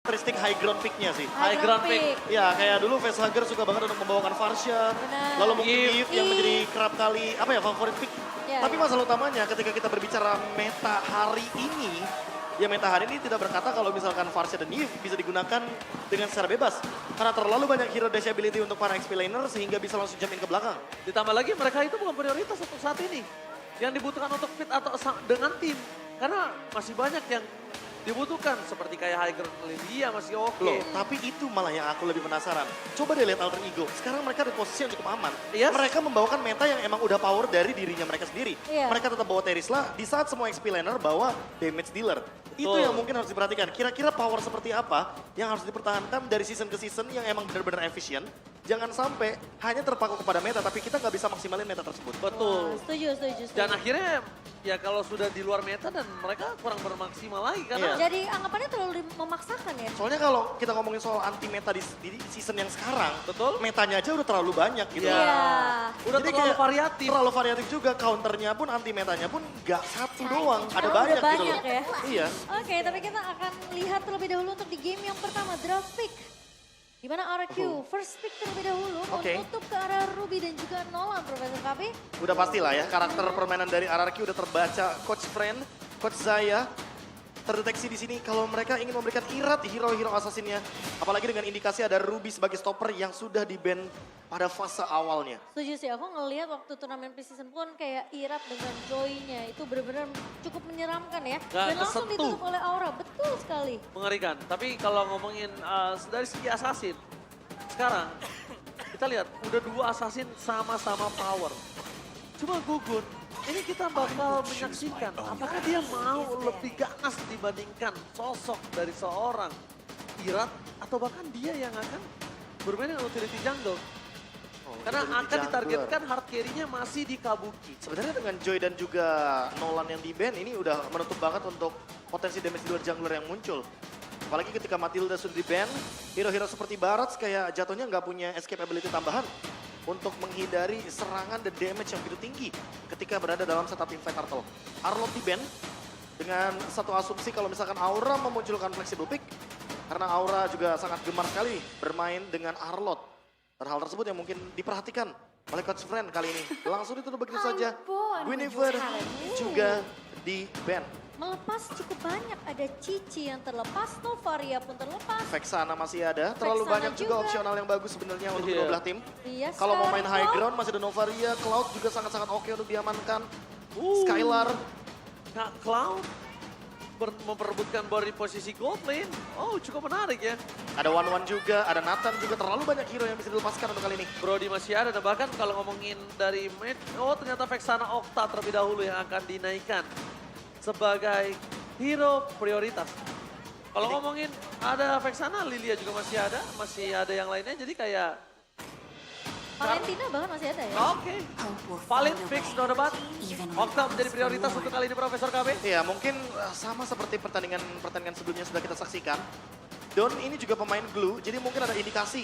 karakteristik high ground pick-nya sih. High ground pick. Ya kayak dulu Facehugger suka banget untuk membawakan Varsha. Benar. Lalu mungkin Eve. Eve yang menjadi kerap kali apa ya favorit pick. Ya, Tapi ya. masalah utamanya ketika kita berbicara meta hari ini, ya meta hari ini tidak berkata kalau misalkan Varsha dan Eve bisa digunakan dengan secara bebas. Karena terlalu banyak hero dash ability untuk para XP laner sehingga bisa langsung jump in ke belakang. Ditambah lagi mereka itu bukan prioritas untuk saat ini. Yang dibutuhkan untuk fit atau dengan tim. Karena masih banyak yang dibutuhkan. Seperti kayak High Ground Lilia masih oke. Loh, tapi itu malah yang aku lebih penasaran. Coba deh lihat Alter Ego. Sekarang mereka di posisi yang cukup aman. Yes. Mereka membawakan meta yang emang udah power dari dirinya mereka sendiri. Iya. Mereka tetap bawa Terisla di saat semua XP laner bawa damage dealer. Itu Betul. yang mungkin harus diperhatikan. Kira-kira power seperti apa yang harus dipertahankan dari season ke season yang emang benar-benar efisien. Jangan sampai hanya terpaku kepada meta, tapi kita nggak bisa maksimalin meta tersebut. Betul. Wah, setuju. Dan akhirnya ya kalau sudah di luar meta dan mereka kurang bermaksimal lagi karena Iya. Jadi anggapannya terlalu memaksakan ya. Soalnya kalau kita ngomongin soal anti meta di season yang sekarang, Betul. metanya aja udah terlalu banyak gitu. Iya. Iya. udah terlalu variatif. Terlalu variatif juga, counternya pun, anti metanya pun gak satu doang. Ada Oh, banyak udah gitu banyak loh. ya. Iya. Oke, tapi kita akan lihat terlebih dahulu untuk di game yang pertama, draft pick. Di mana RRQ first pick terlebih dahulu Oke. menutup ke arah Ruby dan juga Nolan, Profesor KB. Udah pastilah ya, karakter permainan dari RRQ udah terbaca. Coach Friend, Coach Zaya, terdeteksi di sini kalau mereka ingin memberikan irat hero-hero assassinnya. Apalagi dengan indikasi ada Ruby sebagai stopper yang sudah di-ban pada fase awalnya. Setuju sih, aku ngelihat waktu turnamen preseason pun kayak Irat dengan Joy-nya itu benar-benar cukup menyeramkan ya. Nggak Dan langsung kesentuh. ditutup oleh Aura, betul sekali. mengerikan. Tapi kalau ngomongin dari segi assassin, sekarang kita lihat udah dua assassin sama-sama power. Cuma Gugun, ini kita bakal menyaksikan apakah dia mau lebih ganas dibandingkan sosok dari seorang Irat atau bahkan dia yang akan bermain dengan utility jungle. Karena Utility akan jungler. ditargetkan hard carry-nya masih di Kabuki. Sebenarnya dengan Joy dan juga Nolan yang di-ban ini udah menutup banget untuk potensi damage di luar jungler yang muncul. Apalagi ketika Matilda sudah di-ban, hero-hero seperti Barats kayak jatuhnya nggak punya escape ability tambahan untuk menghindari serangan dan damage yang begitu tinggi ketika berada dalam setup invite turtle. Arlott di-ban dengan satu asumsi kalau misalkan Aura memunculkan flexible pick, karena Aura juga sangat gemar sekali bermain dengan Arlott. Dan hal tersebut yang mungkin diperhatikan oleh Coach Friend kali ini. Langsung ditutup begitu saja. Guinevere juga di-ban. Melepas cukup banyak, ada Cici yang terlepas, Novaria pun terlepas. Vexana masih ada, terlalu Vexana banyak juga juga. opsional yang bagus sebenarnya untuk Iya. kedua belah tim. Iya, Kalau mau main high Scarlet ground masih ada Novaria, Cloud juga sangat-sangat oke untuk diamankan. Uh. Skylar, Nah, Cloud memperebutkan body posisi gold lane. Oh, cukup menarik ya. ada One juga, ada Nathan juga, terlalu banyak hero yang bisa dilepaskan untuk kali ini. Brody masih ada, dan bahkan kalau ngomongin dari mid, oh ternyata Vexana Octa terlebih dahulu yang akan dinaikkan sebagai hero prioritas. Kalau ngomongin ada Vexana, Lilia juga masih ada yang lainnya, jadi kayak Valentina bahkan masih ada ya. oke. Valid fix, no debat. Octa menjadi prioritas untuk kali ini Profesor KB. Ya mungkin sama seperti pertandingan sebelumnya sudah kita saksikan. Don ini juga pemain glue, jadi mungkin ada indikasi.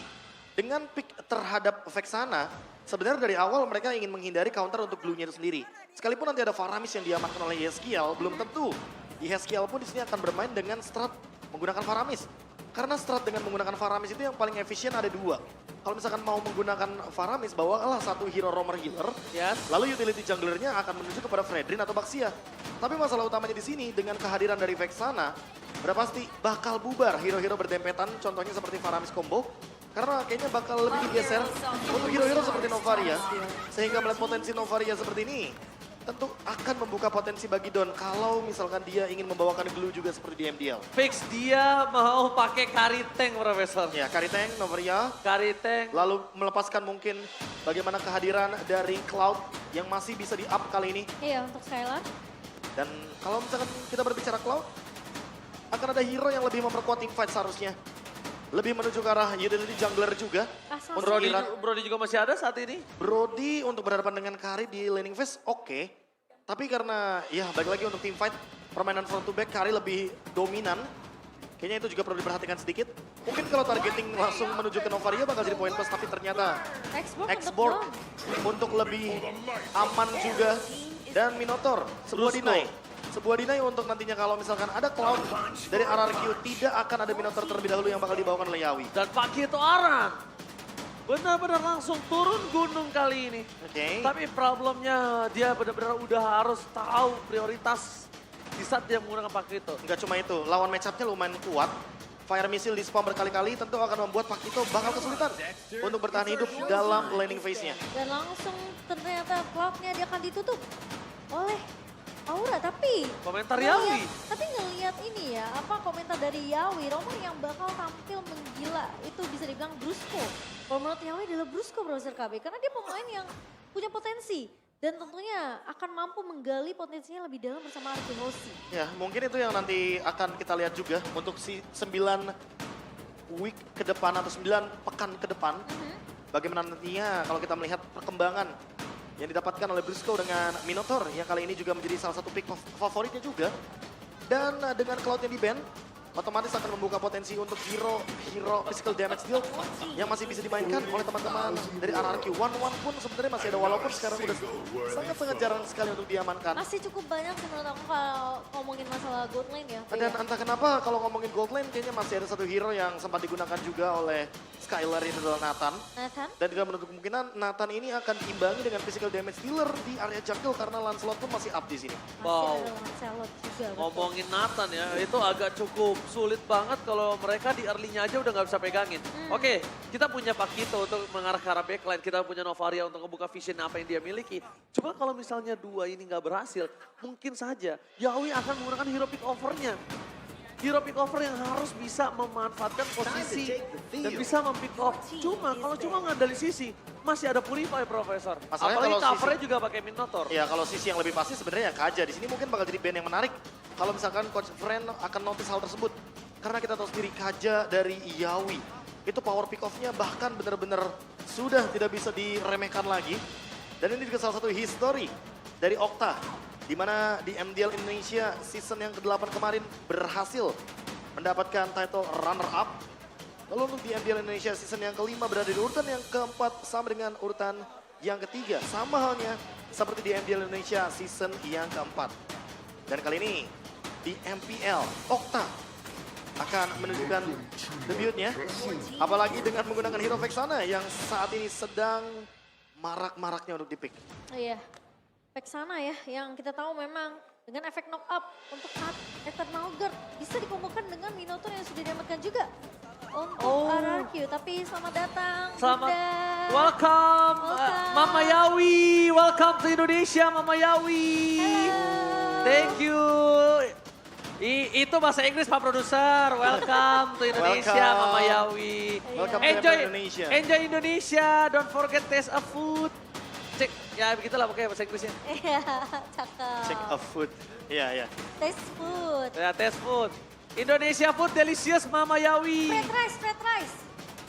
Dengan pick terhadap Vexana, sebenarnya dari awal mereka ingin menghindari counter untuk glue-nya itu sendiri. Sekalipun nanti ada Faramis yang diamankan oleh Yeskiel, belum tentu. Yeskiel pun di sini akan bermain dengan strat menggunakan Faramis. Karena strat dengan menggunakan Faramis itu yang paling efisien ada dua. Kalau misalkan mau menggunakan Faramis, bawalah satu hero roamer healer. Yes. Lalu utility junglernya akan menuju kepada Fredrin atau Baxia. Tapi masalah utamanya di sini dengan kehadiran dari Vexana, udah pasti bakal bubar hero-hero berdempetan, contohnya seperti Faramis combo. Karena kayaknya bakal lebih digeser untuk hero-hero seperti Novaria. Sehingga melihat potensi Novaria seperti ini, tentu akan membuka potensi bagi Don kalau misalkan dia ingin membawakan glue juga seperti di MDL. Fix dia mau pakai carry tank Profesor. Ya, Kariteng, Novaria, Carry tank. lalu melepaskan mungkin bagaimana kehadiran dari Cloud yang masih bisa di-up kali ini. Iya, untuk Skylar. Dan kalau misalkan kita berbicara Cloud, akan ada hero yang lebih memperkuat teamfight seharusnya. Lebih menuju ke arah utility jungler juga. Asal Untuk Brody, Irat. Brody juga masih ada saat ini. Brody untuk berhadapan dengan Kari di laning phase oke. Tapi karena ya balik lagi untuk teamfight, permainan front to back Kari lebih dominan. Kayaknya itu juga perlu diperhatikan sedikit. Mungkin kalau targeting langsung menuju ke Novaria bakal jadi poin plus, tapi ternyata Export untuk lebih aman juga. Dan Minotaur, sebuah Lusco. deny. sebuah deny untuk nantinya kalau misalkan ada Cloud dari RRQ, tidak akan ada Minotaur terlebih dahulu yang bakal dibawakan oleh Yawi. Dan Pak Kito Aran benar-benar langsung turun gunung kali ini. Oke. Tapi problemnya dia benar-benar udah harus tahu prioritas di saat dia menggunakan Pak Kito. Nggak cuma itu, lawan match-up-nya lumayan kuat. Fire missile di spam berkali-kali tentu akan membuat Pak Kito bakal kesulitan untuk bertahan hidup dalam landing phase-nya. Dan langsung ternyata cloud-nya dia akan ditutup oleh Aura. Tapi Komentar ngeliat- Yawi. Tapi ngelihat ini ya, apa komentar dari Yawi, Romer yang bakal tampil menggila itu bisa dibilang Brusco. Kalau menurut Yawi adalah Brusco Browser KB karena dia pemain yang punya potensi dan tentunya akan mampu menggali potensinya lebih dalam bersama Arki Rossi. Ya, mungkin itu yang nanti akan kita lihat juga untuk si 9 week ke depan atau 9 pekan ke depan. Bagaimana nantinya kalau kita melihat perkembangan yang didapatkan oleh Brusco dengan Minotaur yang kali ini juga menjadi salah satu pick favoritnya juga. Dan dengan Cloud yang di-ban, otomatis akan membuka potensi untuk hero physical damage deal yang masih bisa dimainkan oleh teman-teman dari RRQ. 1-1 pun sebenarnya masih ada walaupun sekarang udah sangat-sangat jarang sekali untuk diamankan. Masih cukup banyak sih menurut aku kalau ngomongin masalah gold lane ya. Dan entah kenapa kalau ngomongin gold lane kayaknya masih ada satu hero yang sempat digunakan juga oleh Skylar, itu adalah Nathan. Nathan? Dan tidak menutup kemungkinan Nathan ini akan diimbangi dengan physical damage dealer di area jungle karena Lancelot pun masih up di sini. Masih Wow. ada Lancelot juga. betul. Ngomongin Nathan ya, itu agak cukup sulit banget kalau mereka di early-nya aja udah nggak bisa pegangin. Oke, kita punya Pak Kito untuk mengarah ke arah backline, kita punya Novaria untuk membuka vision apa yang dia miliki. Cuma kalau misalnya dua ini nggak berhasil, mungkin saja Yawi akan menggunakan hero pick over-nya. Hero pick over yang harus bisa memanfaatkan posisi dan bisa mempick off. Cuma kalau cuma nggak dari sisi, masih ada Purify Profesor. Masalahnya Apalagi kalau covernya juga pakai Minotaur. Ya kalau sisi yang lebih pasti sebenarnya ya Kaja. Di sini mungkin bakal jadi band yang menarik. Kalau misalkan Coach Friend akan notice hal tersebut. Karena kita tahu sendiri Kaja dari Yawi. Itu power pick off-nya bahkan benar-benar sudah tidak bisa diremehkan lagi. Dan ini juga salah satu history dari Okta. Di mana di MDL Indonesia season yang ke-8 kemarin berhasil mendapatkan title runner-up. Lalu untuk di MDL Indonesia season yang ke-5 berada di urutan yang ke-4 sama dengan urutan yang ketiga. Sama halnya seperti di MDL Indonesia season yang ke-4. Dan kali ini di MPL Okta akan menunjukkan debutnya. Apalagi dengan menggunakan hero Vexana yang saat ini sedang marak-maraknya untuk dipick. Iya, Vexana ya yang kita tahu memang dengan efek knock up untuk saat Eternal Guard bisa dikumpulkan dengan Minotaur yang sudah diamankan juga untuk RRQ. Tapi selamat datang. Selamat, Bunda. welcome, Welcome. Mama Yawi, welcome to Indonesia Mama Yawi. Halo. Thank you. Itu bahasa Inggris Pak Produser, welcome to Indonesia Welcome. Mama Yawi. Welcome to Enjoy Indonesia. Enjoy Indonesia, don't forget taste of food. Cek, ya begitulah pokoknya bahasa Inggrisnya. Iya, cakep. Check a food. Iya, iya. Taste food. Ya, taste food. Indonesia food delicious Mama Yawi. Fried rice.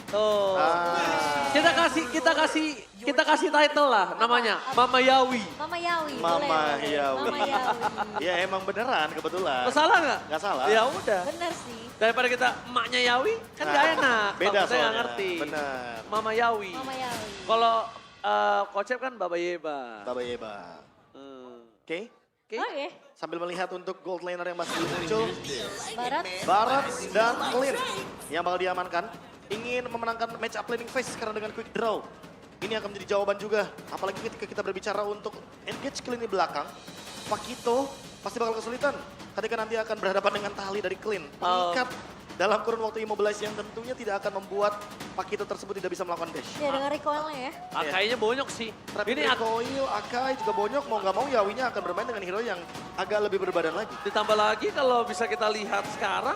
Tuh. Ah. Kita kasih title lah namanya Mama Yawi. Mama Yawi. Mama boleh. Yawi. Mama Yawi. Ya emang beneran kebetulan. Salah nggak? Nggak salah. Ya udah. Bener sih. Daripada kita emaknya Yawi kan nggak Nah, enak. beda Saya nggak soalnya. ngerti. Benar. Mama Yawi. Mama Yawi. Kalau konsep kan Baba Yeba. Baba Yeba. Oke. Oke. Oke, Sambil melihat untuk gold laner yang masih muncul. Barat. Barat dan Clean yang bakal diamankan. Ingin memenangkan match up laning phase sekarang dengan quick draw. Ini akan menjadi jawaban juga. Apalagi ketika kita berbicara untuk engage Clean di belakang. Pakito pasti bakal kesulitan ketika nanti akan berhadapan dengan Tali dari Clean. Pengikat dalam kurun waktu immobilize yang tentunya tidak akan membuat Pakito tersebut tidak bisa melakukan dash. Ya dengan recoilnya ya. Kayaknya bonyok sih. Trap recoil, Akai juga bonyok, mau nggak mau Yawinya akan bermain dengan hero yang agak lebih berbadan lagi. Ditambah lagi kalau bisa kita lihat sekarang,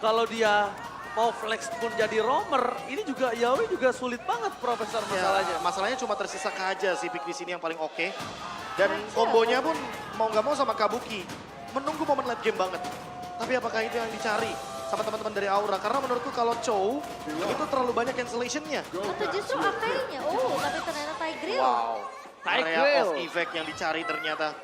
kalau dia mau flex pun jadi roamer, ini juga Yawi juga sulit banget Profesor masalahnya. Ya, masalahnya cuma tersisa Kaja sih pick di sini yang paling oke. Dan kombonya pun mau nggak mau sama Kabuki. Menunggu momen late game banget. Tapi apakah itu yang dicari sama teman-teman dari Aura? Karena menurutku kalau Chow itu terlalu banyak cancellation-nya. Atau justru Akainya. Oh, tapi ternyata Tigreal. Wow. Area Tigreal. of effect yang dicari ternyata.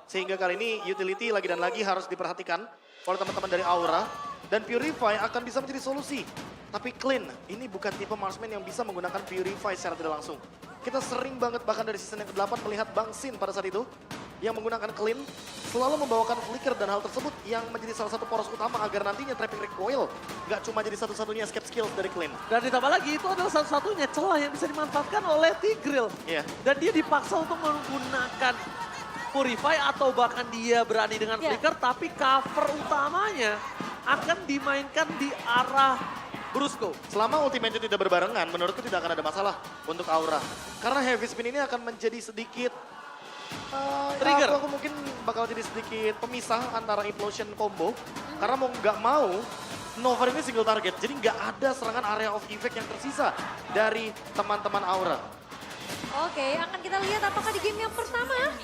Sehingga kali ini utility lagi dan lagi harus diperhatikan oleh teman-teman dari Aura. Dan Purify akan bisa menjadi solusi. Tapi Clean, ini bukan tipe marksman yang bisa menggunakan Purify secara tidak langsung. Kita sering banget bahkan dari season yang ke-8 melihat Bang Sin pada saat itu. yang menggunakan clean selalu membawakan flicker dan hal tersebut yang menjadi salah satu poros utama agar nantinya trapping recoil nggak cuma jadi satu-satunya escape skills dari clean. Dan ditambah lagi itu adalah satu-satunya celah yang bisa dimanfaatkan oleh Tigreal. Iya. Dan dia dipaksa untuk menggunakan Purify atau bahkan dia berani dengan Iya. Flicker, tapi cover utamanya akan dimainkan di arah Brusco. Selama ultimate tidak berbarengan, menurutku tidak akan ada masalah untuk Aura. Karena heavy spin ini akan menjadi sedikit Trigger. aku mungkin bakal jadi sedikit pemisah antara implosion combo. Karena mau nggak mau, Nova ini single target. Jadi nggak ada serangan area of effect yang tersisa dari teman-teman Aura. Oke, akan kita lihat apakah di game yang pertama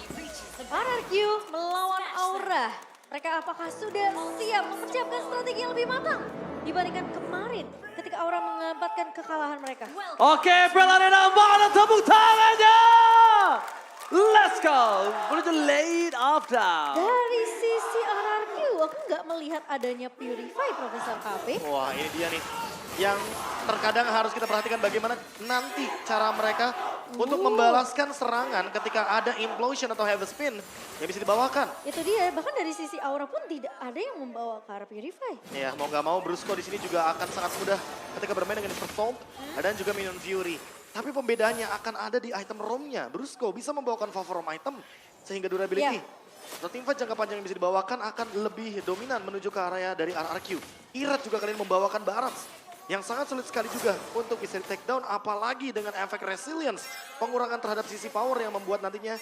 RRQ melawan Aura. Mereka apakah sudah siap mempersiapkan strategi yang lebih matang dibandingkan kemarin ketika Aura mengabatkan kekalahan mereka. Oke, Belarina mana tepuk tangannya? Let's go menuju late of down. Dari sisi RRQ, aku nggak melihat adanya Purify, Profesor KB. Wah ini dia nih. Yang terkadang harus kita perhatikan bagaimana nanti cara mereka untuk membalaskan serangan ketika ada implosion atau heavy spin yang bisa dibawakan. Itu dia, bahkan dari sisi Aura pun tidak ada yang membawa ke arah Purify. Ya mau nggak mau Brusco di sini juga akan sangat mudah ketika bermain dengan Perform dan juga Minion Fury. Tapi pembedaannya akan ada di item roamnya. Brusco bisa membawakan favor roam item sehingga durability. Atau teamfight jangka panjang yang bisa dibawakan akan lebih dominan menuju ke area dari RRQ. Irat juga kalian membawakan Barats yang sangat sulit sekali juga untuk bisa di take down, apalagi dengan efek resilience, pengurangan terhadap sisi power yang membuat nantinya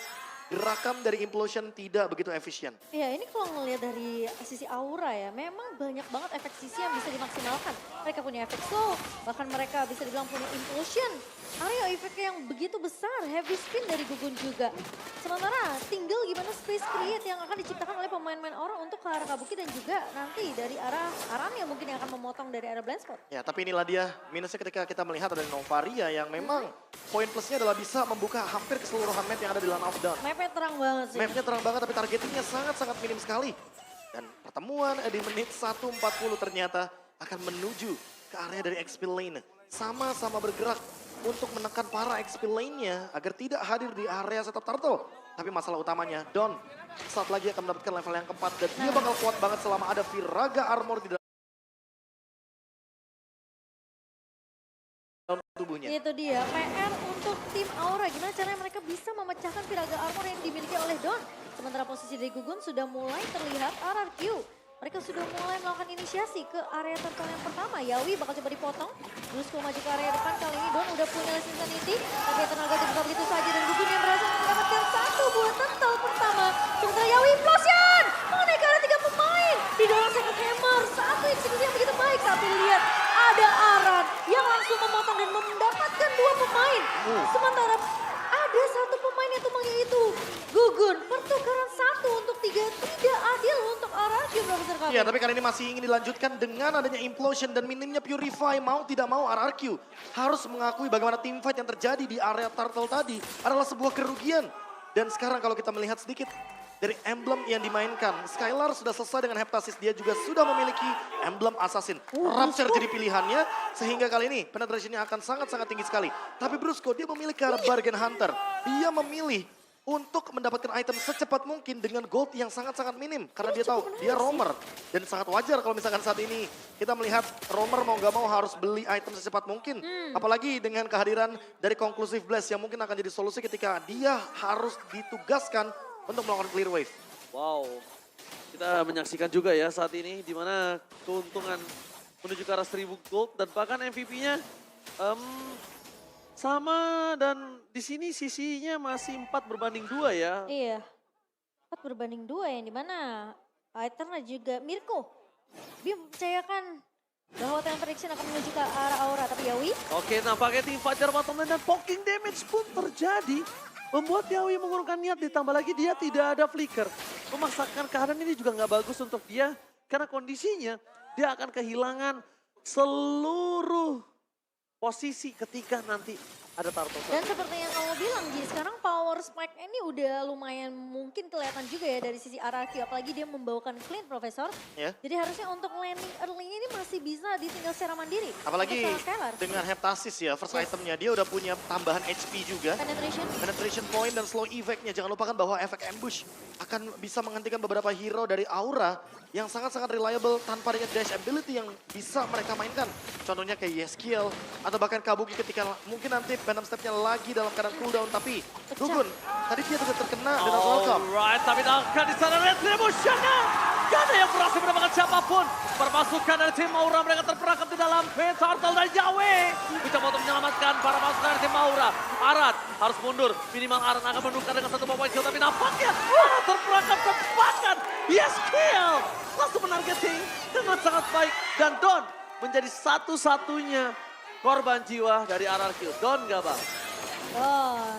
gerakan dari implosion tidak begitu efisien. Ya ini kalau ngelihat dari sisi Aura ya, memang banyak banget efek sisi yang bisa dimaksimalkan. Mereka punya efek slow, bahkan mereka bisa dibilang punya implosion. Area efeknya yang begitu besar, heavy spin dari Gugun juga. Sementara tinggal gimana space create yang akan diciptakan oleh pemain-pemain Aura untuk ke arah Kabuki dan juga nanti dari arah Aran yang mungkin yang akan memotong dari arah blind spot. Ya tapi inilah dia minusnya ketika kita melihat ada Novaria yang memang poin plusnya adalah bisa membuka hampir keseluruhan map yang ada di Land of Dawn. Mapnya terang banget sih. Mapnya terang banget tapi targetingnya sangat-sangat minim sekali. Dan pertemuan di menit 1:40 ternyata akan menuju ke area dari XP lane. Sama-sama bergerak untuk menekan para XP lane-nya agar tidak hadir di area setup turtle. Tapi masalah utamanya Don saat lagi akan mendapatkan level yang keempat dan dia bakal kuat banget selama ada Viraga Armor di dalam tubuhnya. Itu dia, PR untuk tim Aura. Gimana caranya mereka bisa memecahkan Viraga Armor yang dimiliki oleh Don. Sementara posisi dari Gugun sudah mulai terlihat RRQ. Mereka sudah mulai melakukan inisiasi ke area turtle yang pertama. Yawi bakal coba dipotong. Brusco maju ke area depan. Kali ini Don udah punya Insanity. Tapi tenaga dibuka begitu saja. Dan Gugun yang berhasil mendapatkan satu buah turtle pertama. Sementara Yawi implosion. Mengenai ke arah 3 pemain. Didorong Second Hammer. Satu eksekusi yang begitu baik. Tapi lihat ada Aran yang langsung memotong dan mendapatkan 2 pemain. Sementara ada satu pemain yang tumbangnya itu Gugun. Pertukaran 1 untuk 3 tidak adil untuk RRQ, Profesor Kabe. Iya, tapi kali ini masih ingin dilanjutkan dengan adanya implosion dan minimnya Purify. Mau tidak mau RRQ harus mengakui bagaimana teamfight yang terjadi di area turtle tadi adalah sebuah kerugian. Dan sekarang kalau kita melihat sedikit dari emblem yang dimainkan, Skylar sudah selesai dengan Heptasis. Dia juga sudah memiliki emblem Assassin. Rapture jadi pilihannya, sehingga kali ini penetrationnya akan sangat-sangat tinggi sekali. Tapi Brusco, dia memilih ke arah Bargain Hunter. Dia memilih untuk mendapatkan item secepat mungkin dengan gold yang sangat-sangat minim. Karena dia tahu dia roamer. Dan sangat wajar kalau misalkan saat ini kita melihat roamer mau gak mau harus beli item secepat mungkin. Apalagi dengan kehadiran dari Conclusive Blast yang mungkin akan jadi solusi ketika dia harus ditugaskan untuk melakukan clear wave. Wow, kita menyaksikan juga ya saat ini di mana keuntungan menuju ke arah 1000 gold dan bahkan MVP-nya sama dan di sini sisinya masih 4/2 ya. Iya, 4/2 yang dimana Eterna juga Mirko. Dia mempercayakan bahwa Talent Prediction akan menuju ke arah Aura, tapi Yawi Oke, nampaknya tim Fajar bottom lane dan poking damage pun terjadi. Membuat Yawi mengurungkan niat, ditambah lagi dia tidak ada flicker. Memaksakan keadaan ini juga nggak bagus untuk dia. Karena kondisinya dia akan kehilangan seluruh posisi ketika nanti ada turtle. dan seperti yang kamu bilang Ji, sekarang power power spike ini udah lumayan mungkin kelihatan juga ya dari sisi RRQ. Apalagi dia membawakan clean, Profesor. Ya. Jadi harusnya untuk landing early ini masih bisa ditinggal secara mandiri. Apalagi untuk Skylar. dengan Heptasis ya, first Yes. itemnya dia udah punya tambahan HP juga. Penetration point dan slow effect-nya. Jangan lupakan bahwa efek ambush akan bisa menghentikan beberapa hero dari Aura yang sangat-sangat reliable tanpa dengan dash ability yang bisa mereka mainkan. Contohnya kayak Yeskiel atau bahkan Kabuki ketika mungkin nanti Phantom Step-nya lagi dalam keadaan cooldown. Tapi Gugun, tadi dia juga terkena dengan welcome. Alright, tapi akan di sana retribution-nya. Gak ada yang berhasil mendapatkan siapapun. Perpasukan dari tim Aura mereka terperangkap di dalam pit turtle dan Yahweh. Mencoba untuk menyelamatkan para pasukan dari tim Aura. Arat harus mundur. Minimal Arat akan menukar dengan satu point kill. Tapi nampaknya Arat terperangkap bahkan yes kill. Langsung menargeting dengan sangat baik. Dan Don menjadi satu-satunya korban jiwa dari RRQ. Don gak bang?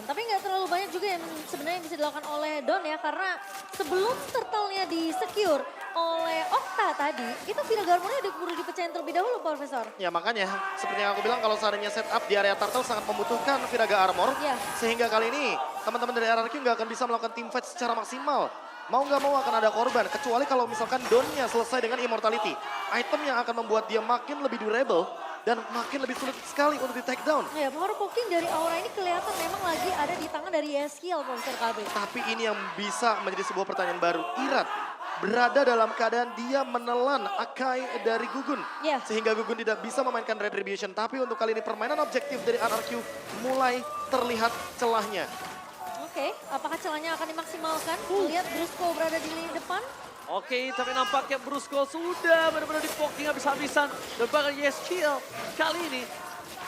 Tapi nggak terlalu banyak juga yang sebenarnya bisa dilakukan oleh Don ya. Karena sebelum turtle-nya di-secure oleh Okta tadi, itu Vida Garmon-nya udah perlu dipecahin terlebih dahulu, Profesor. Ya makanya, seperti yang aku bilang kalau seandainya setup di area turtle sangat membutuhkan Viraga Armor. Ya. Sehingga kali ini teman-teman dari RRQ nggak akan bisa melakukan team fight secara maksimal. Mau nggak mau akan ada korban, kecuali kalau misalkan Donnya selesai dengan Immortality. Item yang akan membuat dia makin lebih durable dan makin lebih sulit sekali untuk di take down. Ya, power poking dari Aura ini kelihatan memang lagi ada di tangan dari Yeskiel, Profesor KB. Tapi ini yang bisa menjadi sebuah pertanyaan baru. Irat berada dalam keadaan dia menelan Akai dari Gugun. Ya. Sehingga Gugun tidak bisa memainkan Retribution. Tapi untuk kali ini permainan objektif dari RRQ mulai terlihat celahnya. Oke, apakah celahnya akan dimaksimalkan? Lihat Brusco berada di lini depan. Oke, tapi nampaknya Brusco sudah benar-benar di-poking habis-habisan. Dan bahkan Yeskiel kali ini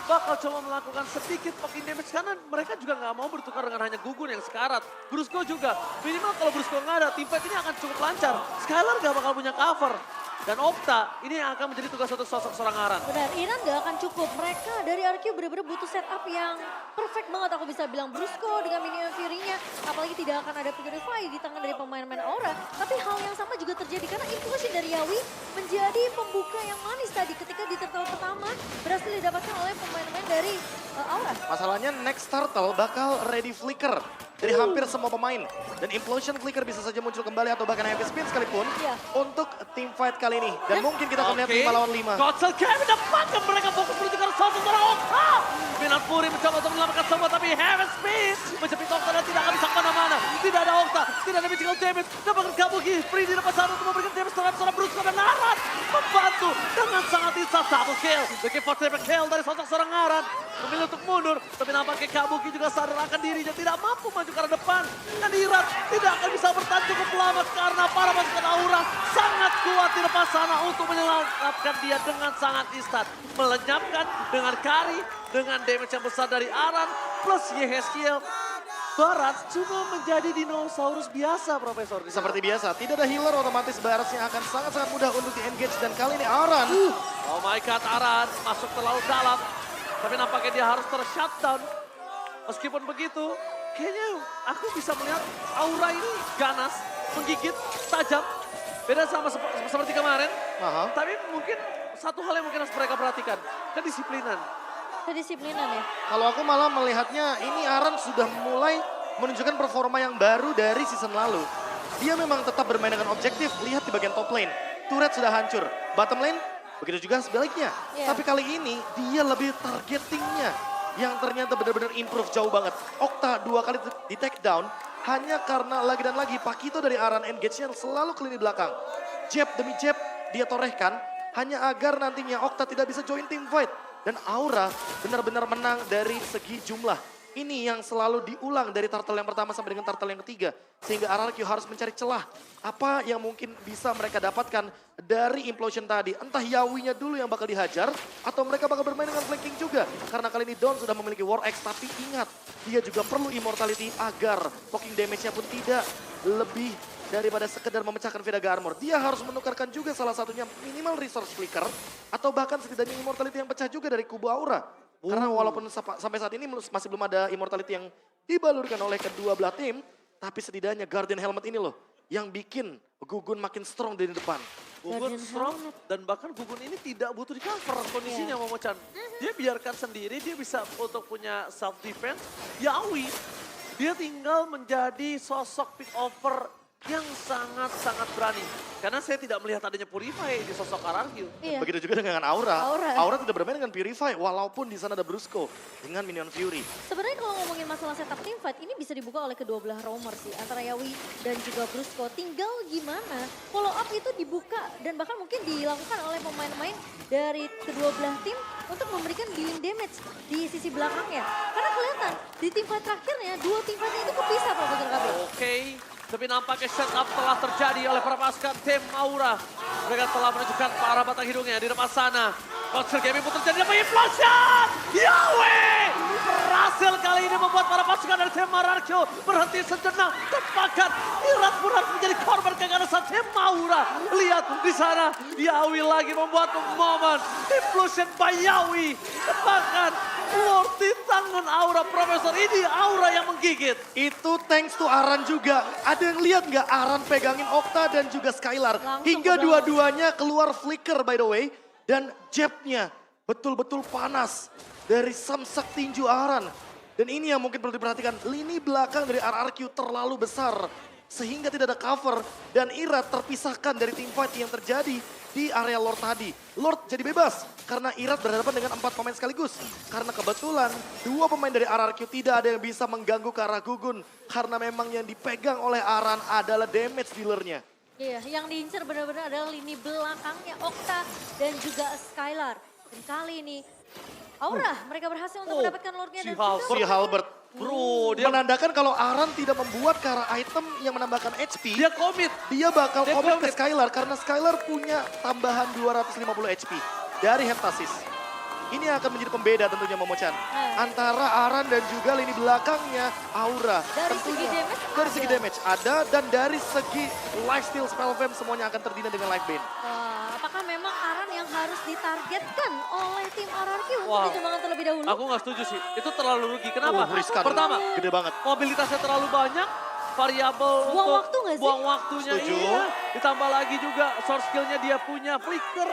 bakal coba melakukan sedikit poking damage. Karena mereka juga nggak mau bertukar dengan hanya Gugun yang sekarat. Brusco juga, minimal kalau Brusco nggak ada, tim fight ini akan cukup lancar. Skylar nggak bakal punya cover. Dan Okta ini yang akan menjadi tugas untuk sosok seorang Aran. Benar, Iran gak akan cukup. Mereka dari RQ benar-benar butuh setup yang perfect banget. Aku bisa bilang Brusco dengan minion Fury-nya. Apalagi tidak akan ada Purify di tangan dari pemain-pemain Aura. Tapi hal yang sama juga terjadi karena implosion dari Yawi menjadi pembuka yang manis tadi. Ketika di turtle pertama berhasil didapatkan oleh pemain-pemain dari Aura. Masalahnya next turtle bakal ready flicker dari hampir semua pemain. Dan implosion flicker bisa saja muncul kembali atau bahkan heavy spin sekalipun Iya. untuk team fight kali ini. Dan mungkin kita akan melihat 5 lawan 5. Godsel Kevin dapatkan mereka fokus menunjukkan sosok seorang Okta. Minat Fury mencoba untuk menyelamatkan semua tapi heavy spin menjepit Okta dan tidak akan bisa kemana-mana. Tidak ada Okta, tidak ada magical damage. Dapatkan Kabuki, Free di depan sana untuk memberikan damage terhadap seorang Brusco dan Aran. Membantu dengan sangat instan double kill. Looking for triple kill dari sosok seorang Aran. Memilih untuk mundur, tapi nampaknya Kabuki juga sadar akan dirinya tidak mampu maju ke arah depan. Dan Irat tidak akan bisa bertahan cukup lama karena para pasukan Aura sangat kuat di depan sana untuk menyelamatkan dia dengan sangat instan. Melenyapkan dengan Kari, dengan damage yang besar dari Aran, plus Yeskiel. Barat cuma menjadi dinosaurus biasa, Profesor. Seperti biasa, tidak ada healer otomatis Barat yang akan sangat-sangat mudah untuk di-engage. Dan kali ini Aran. Oh my god, Aran masuk terlalu dalam. Tapi nampaknya dia harus ter-shutdown. Meskipun begitu, kayaknya aku bisa melihat Aura ini ganas, menggigit, tajam. Beda sama seperti kemarin. Aha. Tapi mungkin satu hal yang mungkin harus mereka perhatikan, kedisiplinan. Kedisiplinan ya. Kalau aku malah melihatnya ini Aran sudah mulai menunjukkan performa yang baru dari season lalu. Dia memang tetap bermain dengan objektif, lihat di bagian top lane. Turret sudah hancur, bottom lane begitu juga sebaliknya. Iya. Tapi kali ini dia lebih targetingnya yang ternyata benar-benar improve jauh banget. Okta 2 kali di take down hanya karena lagi dan lagi Pakito dari Aran engage-nya selalu ke lini belakang. Jab demi jab dia torehkan hanya agar nantinya Okta tidak bisa join team fight. Dan Aura benar-benar menang dari segi jumlah. Ini yang selalu diulang dari turtle yang pertama sampai dengan turtle yang ketiga. Sehingga RRQ harus mencari celah. Apa yang mungkin bisa mereka dapatkan dari implosion tadi. Entah Yawinya dulu yang bakal dihajar. Atau mereka bakal bermain dengan flanking juga. Karena kali ini Dawn sudah memiliki War Axe. Tapi ingat, dia juga perlu immortality agar poking damage-nya pun tidak lebih daripada sekedar memecahkan Viraga Armor. Dia harus menukarkan juga salah satunya minimal resource flicker. Atau bahkan setidaknya immortality yang pecah juga dari kubu Aura. Karena walaupun sampai saat ini masih belum ada immortality yang dibalurkan oleh kedua belah tim. Tapi setidaknya Guardian Helmet ini loh yang bikin Gugun makin strong dari depan. Gugun Guardian strong Helmet. dan bahkan Gugun ini tidak butuh di cover kondisinya Momo-chan. Dia biarkan sendiri, dia bisa untuk punya self defense. Yawi Dia tinggal menjadi sosok pick over yang sangat-sangat berani. Karena saya tidak melihat adanya Purify di sosok Arargyu. Iya. Begitu juga dengan Aura. Aura. Tidak bermain dengan Purify walaupun di sana ada Brusco dengan Minion Fury. Sebenarnya kalau ngomongin masalah setup team fight, ini bisa dibuka oleh kedua belah roamer sih. Antara Yawi dan juga Brusco. Tinggal gimana follow up itu dibuka dan bahkan mungkin dilakukan oleh pemain-pemain dari kedua belah tim untuk memberikan dealing damage di sisi belakangnya. Karena kelihatan di team fight terakhirnya, dua team fight itu kepisah Profesor KB. Oke, tapi nampaknya setup telah terjadi oleh para pasukan tim Aura. Mereka telah menunjukkan para batang hidungnya di depan sana. Konser gaming pun terjadi apa implosion! Yahweh! Berhasil kali ini membuat para pasukan dari tim Arargyu berhenti sejenak. Tepakan Irat pun harus menjadi korban keganasan tim Aura. Lihat di sana, Yawi lagi membuat momen. Implosion by Yawi. Tepakan Lord di tangan Aura, Profesor. Ini Aura yang menggigit. Itu thanks to Aran juga. Ada yang lihat nggak Aran pegangin Okta dan juga Skylar. Langsung Hingga ke bawah. dua-duanya keluar flicker by the way. Dan jabnya betul-betul panas dari samsak tinju Aran. Dan ini yang mungkin perlu diperhatikan. Lini belakang dari RRQ terlalu besar. Sehingga tidak ada cover. Dan Irat terpisahkan dari team fight yang terjadi di area Lord tadi. Lord jadi bebas karena Irat berhadapan dengan 4 pemain sekaligus. Karena kebetulan 2 pemain dari RRQ tidak ada yang bisa mengganggu ke arah Gugun. Karena memang yang dipegang oleh Aran adalah damage dealernya. Iya, yang diincar benar-benar adalah lini belakangnya Okta dan juga Skylar. Dan kali ini Aura, mereka berhasil untuk mendapatkan Lordnya dan Si Halbert Bro, dia menandakan kalau Aran tidak membuat ke arah item yang menambahkan HP. dia komit. Dia bakal Dia komit komit. ke Skylar karena Skylar punya tambahan 250 HP dari Heptasis. Ini akan menjadi pembeda tentunya Momochan. Antara Aran dan juga lini belakangnya Aura. Dari segi damage dari segi ada. damage ada dan dari segi lifesteal spell fam semuanya akan terdina dengan life bane. Wah, apakah memang Aran yang harus ditargetkan oleh tim RRQ untuk Wow. dikembangkan terlebih dahulu? Aku nggak setuju sih. Itu terlalu rugi. Kenapa? Riskan. Pertama, Gede banget. mobilitasnya terlalu banyak. Variabel Buang untuk waktu nggak sih? buang waktunya. Setuju. Iya. Ditambah lagi juga source skillnya dia punya flicker.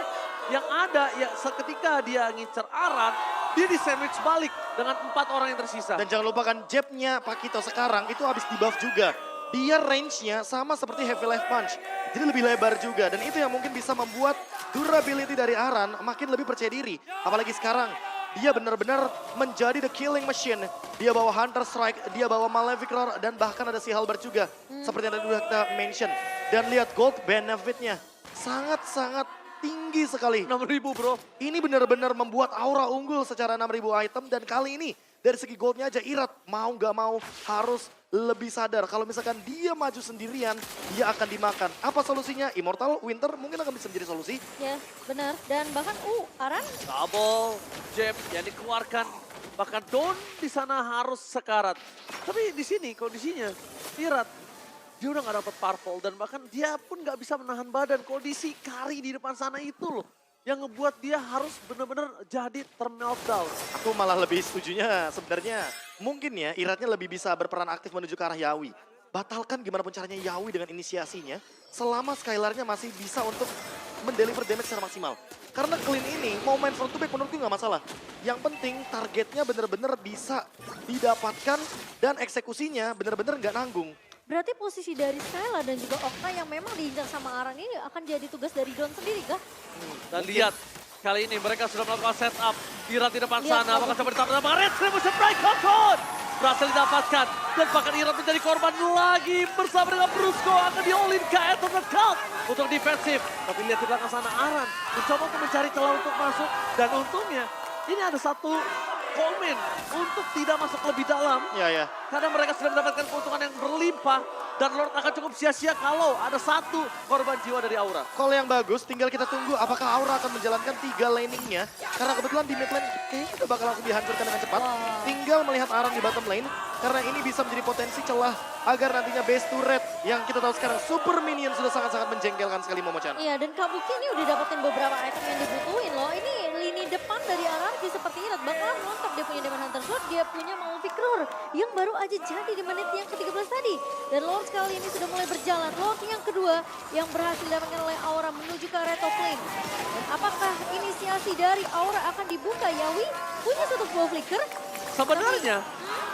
Yang ada ya seketika dia ngincer Aran, dia di sandwich balik dengan 4 orang yang tersisa. Dan jangan lupakan jabnya Pakito sekarang itu habis di buff juga. Dia range-nya sama seperti Heavy Life Punch. Jadi lebih lebar juga. Dan itu yang mungkin bisa membuat durability dari Aran makin lebih percaya diri. Apalagi sekarang dia benar-benar menjadi the killing machine. Dia bawa Hunter Strike, dia bawa Malefic Roar, dan bahkan ada si Halbert juga. Seperti yang tadi udah kita mention. Dan lihat gold benefitnya. Sangat-sangat tinggi sekali. 6.000 bro. Ini benar-benar membuat Aura unggul secara 6.000 item. Dan kali ini dari segi goldnya aja Irat mau gak mau harus lebih sadar. Kalau misalkan dia maju sendirian, dia akan dimakan. Apa solusinya? Immortal Winter mungkin akan bisa menjadi solusi. Ya, benar. Dan bahkan Aran Double jab yang dikeluarkan. Bahkan Don di sana harus sekarat. Tapi di sini kondisinya Irat, dia udah gak dapat purple dan bahkan dia pun gak bisa menahan badan. Kondisi Kari di depan sana itu loh yang ngebuat dia harus benar-benar jadi termeltdown. Aku malah lebih setujunya sebenarnya. Mungkin ya Iratnya lebih bisa berperan aktif menuju ke arah Yawi. Batalkan gimana pun caranya Yawi dengan inisiasinya. Selama Skylarnya masih bisa untuk mendeliver damage secara maksimal. Karena clean ini mau main front to back menurutku gak masalah. Yang penting targetnya benar-benar bisa didapatkan dan eksekusinya benar-benar gak nanggung. berarti posisi dari Skylar dan juga Okta yang memang diincar sama Aran ini akan jadi tugas dari Don sendiri kah? Dan lihat, kali ini mereka sudah melakukan setup. Irat di depan Lihat, sana, Pak. apakah coba ditambah Retribution Breakout. Berhasil didapatkan. Dan bahkan Irat menjadi korban lagi bersama dengan Brusco. Akan di-all-in ke Eternal Cult untuk defensif. Tapi lihat di belakang sana Aran mencoba untuk mencari celah untuk masuk. Dan untungnya ini ada satu komen untuk tidak masuk lebih dalam. Ya. Karena mereka sudah mendapatkan keuntungan yang berlimpah. Dan Lord akan cukup sia-sia kalau ada satu korban jiwa dari Aura. Kalau yang bagus tinggal kita tunggu apakah Aura akan menjalankan 3 laningnya. Karena kebetulan di mid lane kayaknya udah bakal langsung dihancurkan dengan cepat. Wow. Tinggal melihat Aran di bottom lane. Karena ini bisa menjadi potensi celah agar nantinya base turret yang kita tahu sekarang super minion sudah sangat-sangat menjengkelkan sekali Momochan. Iya, dan Kabuki ini udah dapetin beberapa item yang dibutuhin loh. Ini lini depan dari RRQ seperti Irat bakalan mantap. Dia punya Demon Hunter Sword, dia punya Malefic Roar yang baru aja jadi di menit yang ke-13 tadi. Dan Lord kali ini sudah mulai berjalan. Lord yang kedua yang berhasil didapatkan oleh Aura menuju ke area top lane. Dan apakah inisiasi dari Aura akan dibuka? Yawi punya satu buah flicker. Sebenarnya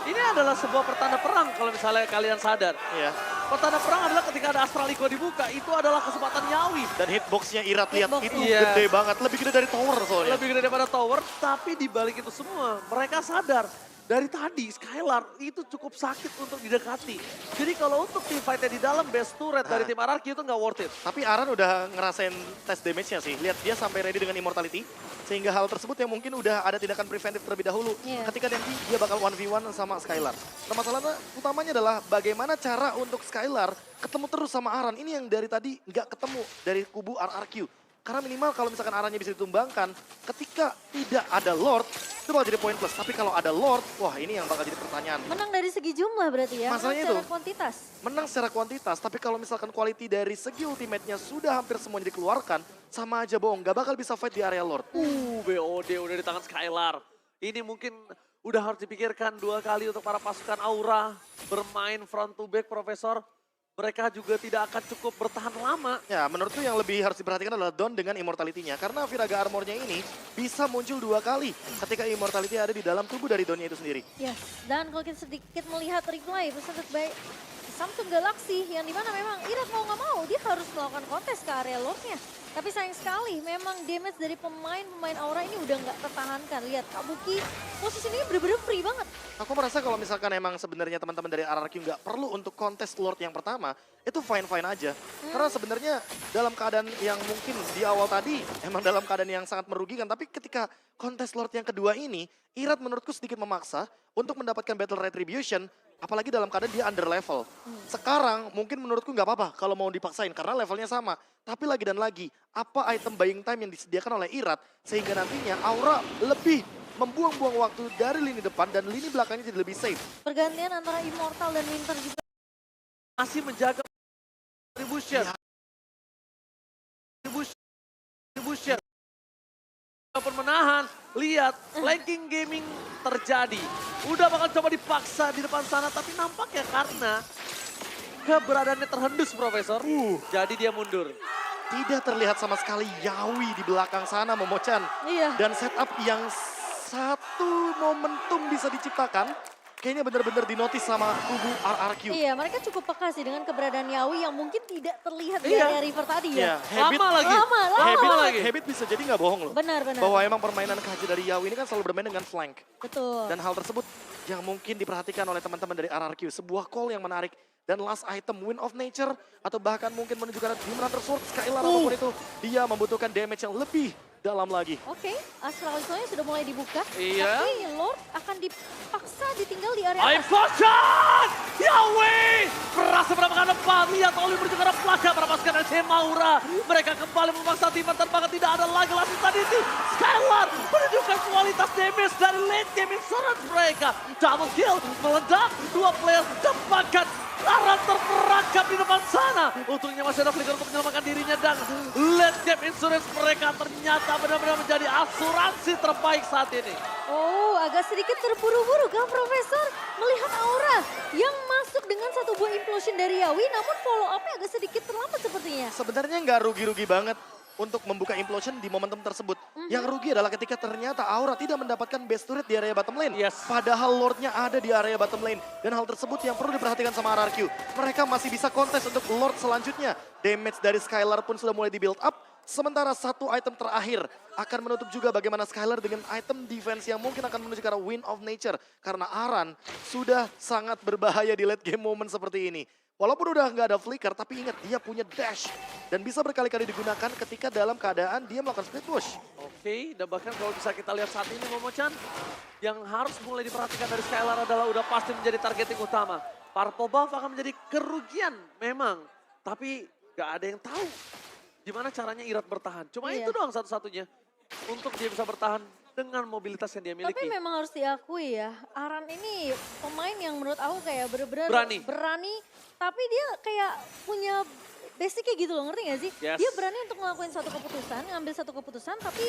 Ini adalah sebuah pertanda perang kalau misalnya kalian sadar. Iya. Pertanda perang adalah ketika ada Astral Echo dibuka, itu adalah kesempatan Yawi. Dan hitboxnya Irat lihat Hitbox, itu iya. gede banget, lebih gede dari tower soalnya. Lebih gede daripada tower, tapi di balik itu semua mereka sadar. Dari tadi Skylar itu cukup sakit untuk didekati. Jadi kalau untuk team fight-nya di dalam best turret dari tim RRQ itu nggak worth it. Tapi Aran udah ngerasain tes damage-nya sih. Lihat dia sampai ready dengan immortality. Sehingga hal tersebut yang mungkin udah ada tindakan preventif terlebih dahulu. Iya. Ketika nanti dia bakal 1v1 sama Skylar. Permasalahan utamanya adalah bagaimana cara untuk Skylar ketemu terus sama Aran. Ini yang dari tadi nggak ketemu dari kubu RRQ. Karena minimal kalau misalkan Arannya bisa ditumbangkan, ketika tidak ada Lord, itu bakal jadi poin plus. Tapi kalau ada Lord, wah ini yang bakal jadi pertanyaan. Menang dari segi jumlah berarti ya, Masalahnya menang secara itu. kuantitas. Menang secara kuantitas, tapi kalau misalkan quality dari segi ultimate-nya sudah hampir semuanya dikeluarkan, sama aja bohong, gak bakal bisa fight di area Lord. BOD udah di tangan Skylar. Ini mungkin udah harus dipikirkan 2 kali untuk para pasukan Aura. Bermain front to back, Profesor. Mereka juga tidak akan cukup bertahan lama. Ya, menurutku yang lebih harus diperhatikan adalah Dawn dengan immortality-nya. Karena Viraga Armor-nya ini bisa muncul 2 kali ketika immortality ada di dalam tubuh dari Dawn-nya itu sendiri. Yes, dan kalau kita sedikit melihat replay presented by Samsung Galaxy yang dimana memang Irat mau nggak mau dia harus melakukan kontes ke area Lord-nya. Tapi sayang sekali memang damage dari pemain Aura ini udah nggak tertahankan. Lihat Kabuki posisinya bener-bener free banget. Aku merasa kalau misalkan emang sebenarnya teman-teman dari RRQ nggak perlu untuk kontes Lord yang pertama, itu fine-fine aja. Karena sebenarnya dalam keadaan yang mungkin di awal tadi emang dalam keadaan yang sangat merugikan. Tapi ketika kontes Lord yang kedua ini, Irat menurutku sedikit memaksa untuk mendapatkan Battle Retribution. Apalagi dalam keadaan dia under level. Sekarang mungkin menurutku nggak apa-apa kalau mau dipaksain karena levelnya sama. Tapi lagi dan lagi, apa item buying time yang disediakan oleh Irat sehingga nantinya Aura lebih membuang-buang waktu dari lini depan dan lini belakangnya jadi lebih safe. Pergantian antara Immortal dan Winter juga. Masih menjaga distribution. Distribution. Walaupun menahan, lihat flanking gaming terjadi. Udah bakal coba dipaksa di depan sana, tapi nampaknya karena keberadaannya terhendus, Profesor. Jadi dia mundur. Tidak terlihat sama sekali Yawi di belakang sana, Momochan. Iya. Dan setup yang satu momentum bisa diciptakan, kayaknya benar-benar dinotis sama kubu RRQ. Iya, mereka cukup peka sih dengan keberadaan Yawi yang mungkin tidak terlihat di Iya. area River tadi Iya, ya. habit, Lama lagi. Lama lagi. habit bisa jadi nggak bohong loh. Benar. Bahwa emang permainan KJ dari Yawi ini kan selalu bermain dengan flank. Betul. Dan hal tersebut yang mungkin diperhatikan oleh teman-teman dari RRQ. Sebuah call yang menarik. Dan last item, Wind of Nature. Atau bahkan mungkin menunjukkan Demon Hunter Sword, Skylar apapun itu. Dia membutuhkan damage yang lebih dalam lagi. Oke, Astral Echo-nya sudah mulai dibuka. Iya. Tapi Lord akan dipaksa ditinggal di area I'm atas. Foshan! Yawi! Berasa berapa kali depan, lihat Oli berjaga pelaga para pasukan SC Maura. Mereka kembali memaksa tim terbang, tidak ada lagi langsung tadi itu. Skylar menunjukkan kualitas damage dari late game insurance mereka. Double kill, meledak, 2 player dapatkan. Aran terperangkap di depan sana. Untungnya masih ada flicker untuk menyelamatkan dirinya dan late game insurance mereka ternyata benar-benar menjadi asuransi terbaik saat ini. Oh, agak sedikit terburu-buru kan Profesor melihat Aura yang masuk dengan satu buah implosion dari Yawi, namun follow up-nya agak sedikit terlambat sepertinya. Sebenarnya nggak rugi-rugi banget untuk membuka implosion di momentum tersebut. Yang rugi adalah ketika ternyata Aura tidak mendapatkan base turret di area bottom lane. Yes. Padahal Lordnya ada di area bottom lane. Dan hal tersebut yang perlu diperhatikan sama RRQ. Mereka masih bisa kontes untuk Lord selanjutnya. Damage dari Skylar pun sudah mulai di-build up. Sementara satu item terakhir akan menutup juga bagaimana Skylar dengan item defense yang mungkin akan menuju ke arah Wind of Nature. Karena Aran sudah sangat berbahaya di late game moment seperti ini. Walaupun udah nggak ada flicker, tapi ingat dia punya dash. Dan bisa berkali-kali digunakan ketika dalam keadaan dia melakukan split push. Oke, dan bahkan kalau bisa kita lihat saat ini Momochan, yang harus mulai diperhatikan dari Skylar adalah udah pasti menjadi targeting utama. Purple buff akan menjadi kerugian memang, tapi nggak ada yang tahu gimana caranya Irat bertahan. Cuma Iya. itu doang satu-satunya untuk dia bisa bertahan dengan mobilitas yang dia miliki. Tapi memang harus diakui ya, Aran ini pemain yang menurut aku kayak bener-bener Berani. tapi dia kayak punya basicnya gitu loh, ngerti gak sih? Yes. Dia berani untuk ngelakuin satu keputusan, ngambil satu keputusan, tapi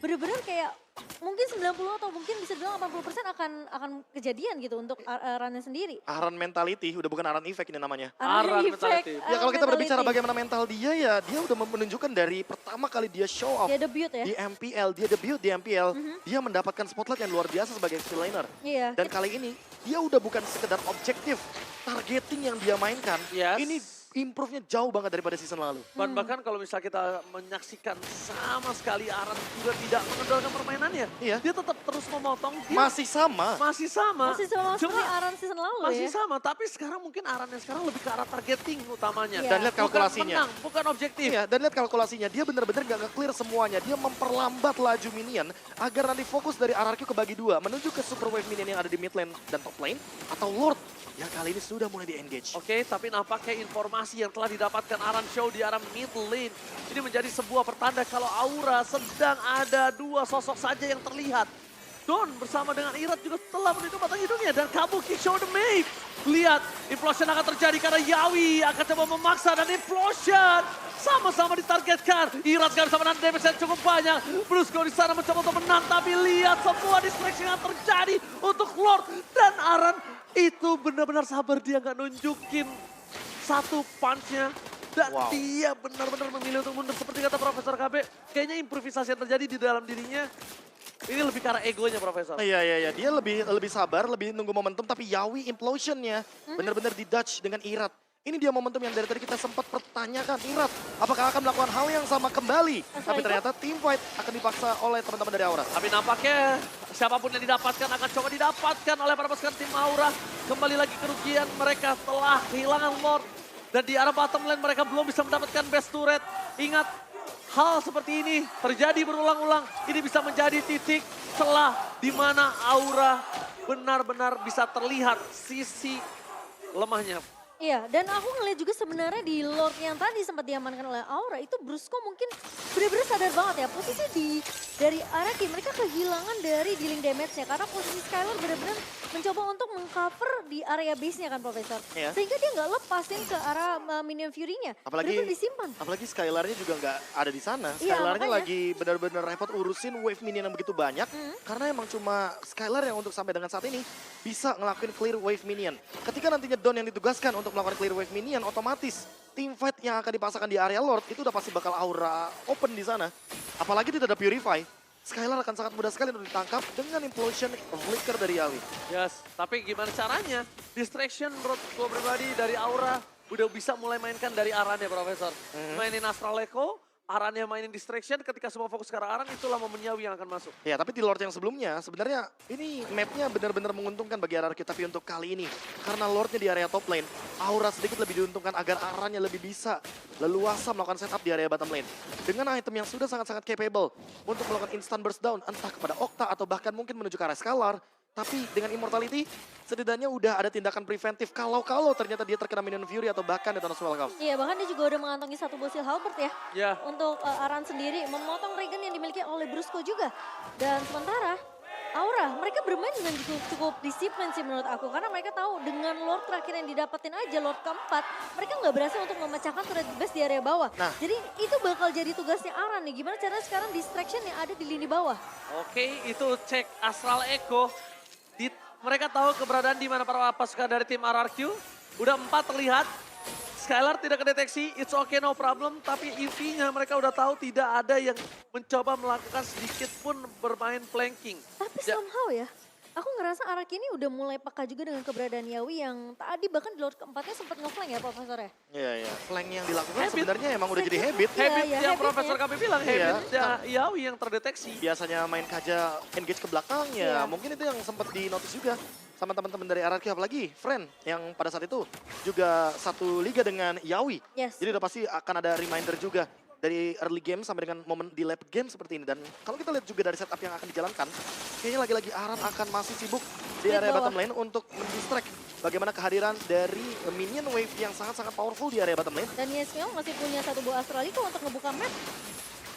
bener-bener kayak mungkin 90 atau mungkin bisa dibilang 80% akan kejadian gitu untuk Arannya sendiri. Aran mentality, udah bukan Aran effect ini namanya. Aran Effect, mentality. Ya kalau kita berbicara mentality. bagaimana mental dia ya, dia udah menunjukkan dari pertama kali dia show off Dia debut ya. di MPL, dia debut di MPL, dia mendapatkan spotlight yang luar biasa sebagai skill laner. Iya. Dan kali ini dia udah bukan sekedar objektif, targeting yang dia mainkan, Yes. ini improve-nya jauh banget daripada season lalu. Bahkan kalau misalnya kita menyaksikan sama sekali Aran juga tidak mengendalikan permainannya. Iya. Dia tetap terus memotong. Dia Masih sama. masih sama. Masih sama Cuma seperti Aran season lalu masih ya. sama, tapi sekarang mungkin Aran yang sekarang lebih ke arah targeting utamanya. Iya. Dan lihat kalkulasinya. Bukan menang, bukan objektif. Iya, dan lihat kalkulasinya, dia benar-benar gak nge-clear semuanya. Dia memperlambat laju minion agar nanti fokus dari RRQ kebagi dua, menuju ke super wave minion yang ada di mid lane dan top lane, atau Lord yang kali ini sudah mulai di-engage. Oke, tapi nampaknya informasi yang telah didapatkan Aran Show di arah mid lane ini menjadi sebuah pertanda kalau Aura sedang ada dua sosok saja yang terlihat. Don bersama dengan Irat juga telah menuju batang hidungnya dan Kabuki show the map. Lihat, implosion akan terjadi karena Yawi akan coba memaksa dan implosion sama-sama ditargetkan. Irat gak bisa menahan damage yang cukup banyak. Brusco di sana mencoba untuk menang, tapi lihat semua distraction yang terjadi untuk Lord dan Aran. Itu benar-benar sabar, dia nggak nunjukin satu punch-nya. Dan Wow. dia benar-benar memilih untuk mundur seperti kata Profesor KB. Kayaknya improvisasi yang terjadi di dalam dirinya ini lebih karena egonya Profesor. Iya, dia lebih sabar, lebih nunggu momentum, tapi Yawi implosionnya benar-benar di-dodge dengan Irat. Ini dia momentum yang dari tadi kita sempat pertanyakan, Irat, apakah akan melakukan hal yang sama kembali? Tapi ternyata team fight akan dipaksa oleh teman-teman dari Aura. Tapi nampaknya siapapun yang didapatkan akan coba didapatkan oleh para pasukan tim Aura. Kembali lagi kerugian mereka setelah kehilangan Lord. Dan di arah bottom lane mereka belum bisa mendapatkan best turret. Ingat, hal seperti ini terjadi berulang-ulang. Ini bisa menjadi titik celah di mana Aura benar-benar bisa terlihat sisi lemahnya. Iya, dan aku ngeliat juga sebenarnya di Lord yang tadi sempat diamankan oleh Aura, itu Brusco mungkin benar-benar sadar banget ya, posisi dari Araki mereka kehilangan dari dealing damage-nya, karena posisi Skylar benar-benar mencoba untuk mengcover di area base-nya kan Profesor. Iya. Sehingga dia nggak lepasin ke arah minion Fury-nya, benar-benar disimpan. Apalagi Skylar-nya juga nggak ada di sana. Iya, Skylar-nya makanya. lagi benar-benar repot urusin wave minion yang begitu banyak. Karena emang cuma Skylar yang untuk sampai dengan saat ini bisa ngelakuin clear wave minion. Ketika nantinya Don yang ditugaskan untuk melakukan clear wave minion, otomatis team fight yang akan dipasangkan di area Lord itu udah pasti bakal Aura open di sana. Apalagi tidak ada Purify. Skylar akan sangat mudah sekali untuk ditangkap dengan implosion flicker dari Yawi. Yes, tapi gimana caranya? Distraction menurut gue pribadi dari Aura udah bisa mulai mainkan dari Arannya Profesor. Mainin Astral Echo, Arannya mainin distraction, ketika semua fokus ke arah Aran itulah momen Yawi yang akan masuk. Ya, tapi di Lord yang sebelumnya sebenarnya ini mapnya benar-benar menguntungkan bagi RRQ. Tapi untuk kali ini, karena Lordnya di area top lane, Aura sedikit lebih diuntungkan agar Arannya lebih bisa leluasa melakukan setup di area bottom lane. Dengan item yang sudah sangat-sangat capable untuk melakukan instant burst down, entah kepada Okta atau bahkan mungkin menuju ke arah Scalar. Tapi dengan Immortality, setidaknya udah ada tindakan preventif kalau ternyata dia terkena Minion Fury atau bahkan Eternal Welcome. Iya, bahkan dia juga udah mengantongi satu bosil halberd ya. Ya. Untuk Aran sendiri, memotong regen yang dimiliki oleh Brusco juga. Dan sementara Aura, mereka bermain dengan cukup disiplin sih menurut aku. Karena mereka tahu dengan Lord terakhir yang didapetin aja, Lord keempat, mereka nggak berhasil untuk memecahkan turret base di area bawah. Nah. Jadi itu bakal jadi tugasnya Aran nih. Gimana caranya sekarang distraction yang ada di lini bawah. Oke, itu cek Astral Echo. Mereka tahu keberadaan di mana para pasukan dari tim RRQ. Udah 4 terlihat. Skylar tidak kedeteksi, it's okay no problem. Tapi EV-nya mereka udah tahu tidak ada yang mencoba melakukan sedikit pun bermain flanking. Tapi somehow ya, aku ngerasa Araki ini udah mulai peka juga dengan keberadaan Yawi yang tadi bahkan di Lord keempatnya sempat nge-flank ya Profesor ya. Iya. Flank yang dilakukan Habit. sebenarnya emang udah jadi habit. Iya, Habit iya, yang habit Profesor ya. kami bilang, Iya. habit ya Yawi yang terdeteksi. Biasanya main kaja engage ke belakang ya, Iya. mungkin itu yang sempat di notice juga sama teman-teman dari RRQ, apalagi Friend yang pada saat itu juga satu liga dengan Yawi. Yes. Jadi udah pasti akan ada reminder juga dari early game sampai dengan momen di late game seperti ini. Dan kalau kita lihat juga dari setup yang akan dijalankan, kayaknya lagi-lagi Aran akan masih sibuk di Di area bawah. bottom lane untuk mendistract bagaimana kehadiran dari minion wave yang sangat-sangat powerful di area bottom lane. Dan Yesmiel masih punya satu buah Astraliko untuk ngebuka map.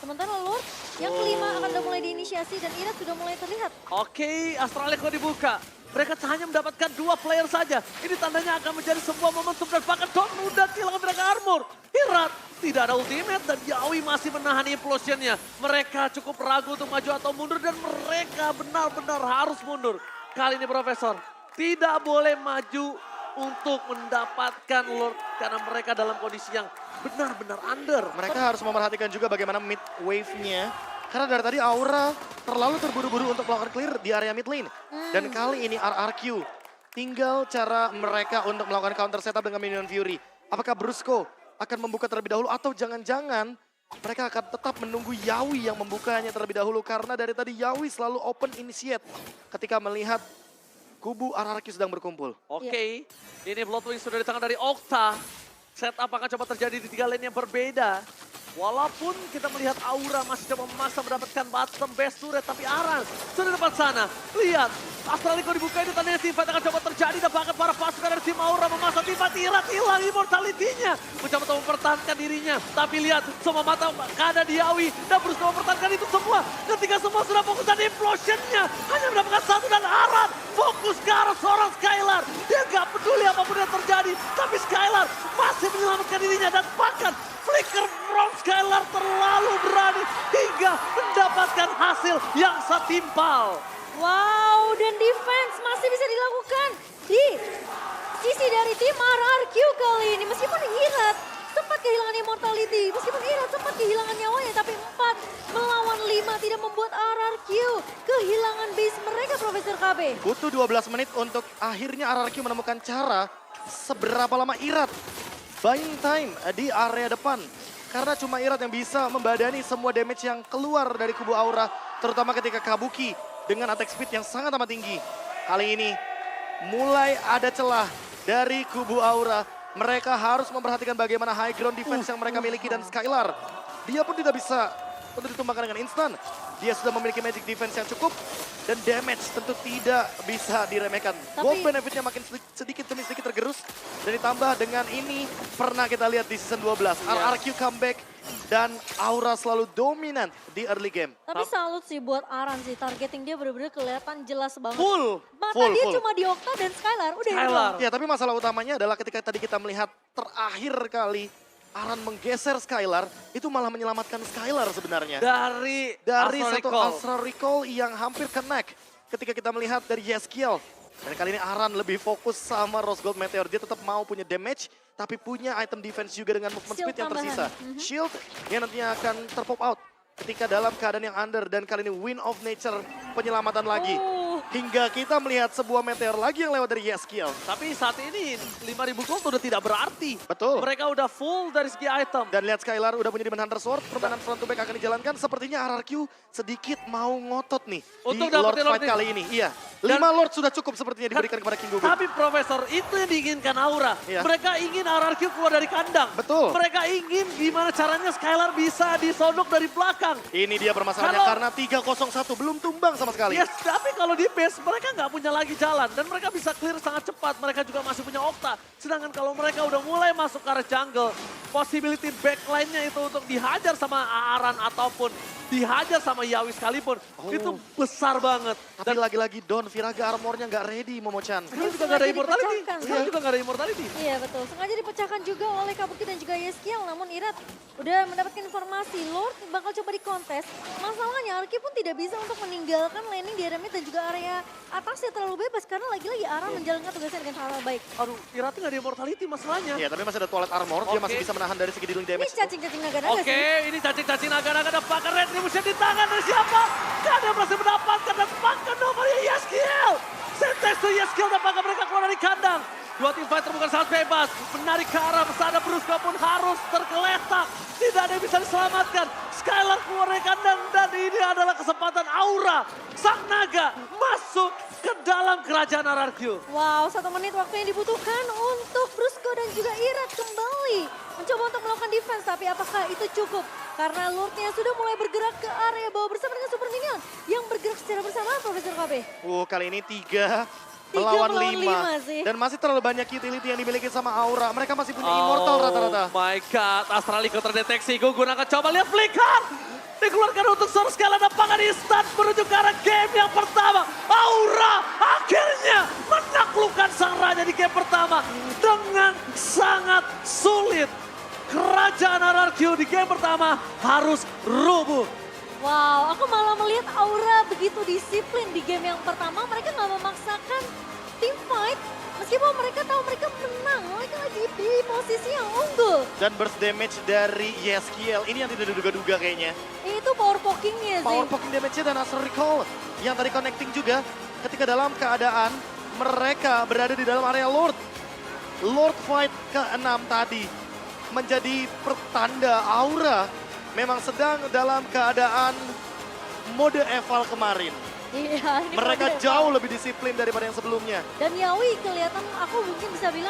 Sementara Lord yang kelima akan udah mulai diinisiasi dan Irat sudah mulai terlihat. Oke, Astral Echo dibuka. Mereka hanya mendapatkan 2 player saja. Ini tandanya akan menjadi sebuah momentum dan bahkan Don udah kehilangan Dragon Armor. Hirat tidak ada ultimate dan Yawi masih menahan implosionnya. Mereka cukup ragu untuk maju atau mundur dan mereka benar-benar harus mundur. Kali ini Profesor tidak boleh maju untuk mendapatkan Lord karena mereka dalam kondisi yang benar-benar under. Mereka harus memperhatikan juga bagaimana mid wave-nya. Karena dari tadi Aura terlalu terburu-buru untuk melakukan clear di area mid lane. Dan kali ini RRQ tinggal cara mereka untuk melakukan counter setup dengan Minion Fury. Apakah Brusco akan membuka terlebih dahulu atau jangan-jangan mereka akan tetap menunggu Yawi yang membukanya terlebih dahulu. Karena dari tadi Yawi selalu open initiate ketika melihat kubu RRQ sedang berkumpul. Oke, ini Bloodwing sudah di tangan dari Okta. Setup akan coba terjadi di 3 lane yang berbeda. Walaupun kita melihat Aura masih coba memaksa mendapatkan bottom base turret, tapi Aran sudah di depan sana. Lihat, Astraliko dibuka itu tandanya teamfight akan coba terjadi dan bahkan para pasukan dari tim Aura memasang teamfight. Hirat hilang immortality-nya. Mencoba untuk mempertahankan dirinya. Tapi lihat, semua mata keadaan di Yawi dan berusaha mempertahankan itu semua. Ketika semua sudah fokus dan implosion-nya hanya mendapatkan 1 dan Aran fokus ke arah seorang Skylar. Dia gak peduli apapun yang terjadi, tapi Skylar masih menyelamatkan dirinya dan bahkan flicker from Skylar terlalu berani hingga mendapatkan hasil yang setimpal. Wow, dan defense masih bisa dilakukan di sisi dari tim RRQ kali ini. Meskipun Hirat sempat kehilangan immortality, meskipun Hirat sempat kehilangan nyawanya, tapi 4 melawan 5 tidak membuat RRQ kehilangan base mereka, Profesor KB. Butuh 12 menit untuk akhirnya RRQ menemukan cara seberapa lama Irat buying time di area depan. Karena cuma Irat yang bisa membadani semua damage yang keluar dari kubu Aura. Terutama ketika Kabuki dengan attack speed yang sangat amat tinggi. Kali ini mulai ada celah dari kubu Aura. Mereka harus memperhatikan bagaimana high ground defense yang mereka miliki dan Skylar. Dia pun tidak bisa untuk ditumbangkan dengan instan. Dia sudah memiliki magic defense yang cukup dan damage tentu tidak bisa diremehkan. Gold benefitnya makin sedikit demi sedikit tergerus. Dan ditambah dengan ini pernah kita lihat di season 12. RRQ comeback dan Aura selalu dominan di early game. Tapi salut sih buat Aran sih, targeting dia bener-bener kelihatan jelas banget. Full. Mata dia cuma di Okta dan Skylar, udah itu Skylar. doang. Ya tapi masalah utamanya adalah ketika tadi kita melihat terakhir kali Aran menggeser Skylar, itu malah menyelamatkan Skylar sebenarnya. Dari Astral satu Recall. Astral Recall yang hampir connect ketika kita melihat dari Yeskiel. Dan kali ini Aran lebih fokus sama Rose Gold Meteor. Dia tetap mau punya damage, tapi punya item defense juga dengan movement Shield speed yang tambahan. tersisa. Shield yang nantinya akan terpop out ketika dalam keadaan yang under. Dan kali ini Wind of Nature penyelamatan lagi. Hingga kita melihat sebuah meteor lagi yang lewat dari Yeskiel. Tapi saat ini 5.000 gold udah tidak berarti. Betul. Mereka udah full dari segi item. Dan lihat Skylar udah punya Demon Hunter Sword, permainan front to back akan dijalankan. Sepertinya RRQ sedikit mau ngotot nih Untuk di Lord dapetin fight Lord kali ini. Iya, Dan- 5 Lord sudah cukup sepertinya diberikan kepada King Gugun. Tapi Profesor, itu yang diinginkan Aura. Iya. Mereka ingin RRQ keluar dari kandang. Betul. Mereka ingin gimana caranya Skylar bisa disodok dari belakang. Ini dia permasalahannya Kalau- karena 301 belum tumbang sama sekali. Yes, tapi kalau di base mereka nggak punya lagi jalan. Dan mereka bisa clear sangat cepat. Mereka juga masih punya Okta. Sedangkan kalau mereka udah mulai masuk ke arah jungle, possibility backline-nya itu untuk dihajar sama Aran ataupun dihajar sama Yawi sekalipun, itu besar banget. Tapi lagi-lagi Don Viraga armornya nggak ready Momochan. Sekarang juga nggak ada Sengaja immortality. dipecahkan. Sekarang juga nggak ada immortality. Iya betul, sengaja dipecahkan juga oleh Kabuki dan juga Yeskiel. Namun Irat udah mendapatkan informasi Lord bakal coba dikontes. Masalahnya Arki pun tidak bisa untuk meninggalkan landing di area mid dan juga area atasnya terlalu bebas. Karena lagi-lagi Aran menjalankan tugasnya dengan cara baik. Aduh, Irati nggak ada immortality masalahnya. Iya, tapi masih ada toilet armor, dia masih Oke. bisa menahan dari segi dealing Ini damage. cacing-cacing naga-naga Oke, sih. ini cacing-cacing naga-naga dapatkan retribution di tangan dari siapa? Gak ada yang berhasil mendapatkan dan bahkan nomornya Yeskiel. Sentence to Yeskiel dan bahkan mereka keluar dari kandang. Dua tim fighter bukan sangat bebas. Menarik ke arah pesada Brusco pun harus tergeletak. Tidak ada yang bisa diselamatkan. Skylar keluar dari kandang dan ini adalah kesempatan Aura. Sang naga masuk ke dalam kerajaan RRQ. Wow, 1 menit waktu yang dibutuhkan untuk Brusco dan juga Irat kembali mencoba untuk melakukan defense. Tapi apakah itu cukup? Karena Lordnya sudah mulai bergerak ke area bawah bersama dengan Super Minion yang bergerak secara bersamaan, Profesor KB. Kali ini 3 Tiga melawan melawan 5. lima sih. Dan masih terlalu banyak utility yang dimiliki sama Aura. Mereka masih punya immortal rata-rata. Oh my god, Astraliko terdeteksi. Gugun akan coba lihat flicker. Dikeluarkan untuk Source Scala dan pangan instan menuju ke arah game yang pertama. Aura akhirnya semua harus rubuh. Wow, aku malah melihat Aura begitu disiplin di game yang pertama. Mereka nggak memaksakan team fight. Meskipun mereka tahu mereka menang, mereka lagi di posisi yang unggul. Dan burst damage dari YSKL ini yang tidak diduga-duga kayaknya. Itu power pokingnya sih. Power poking damage-nya dan Astral Recall yang tadi connecting juga ketika dalam keadaan mereka berada di dalam area Lord. Lord fight ke-6 tadi menjadi pertanda Aura memang sedang dalam keadaan mode eval kemarin. Iya, ini Mereka mode jauh eval. lebih disiplin daripada yang sebelumnya. Dan Yawi kelihatan aku mungkin bisa bilang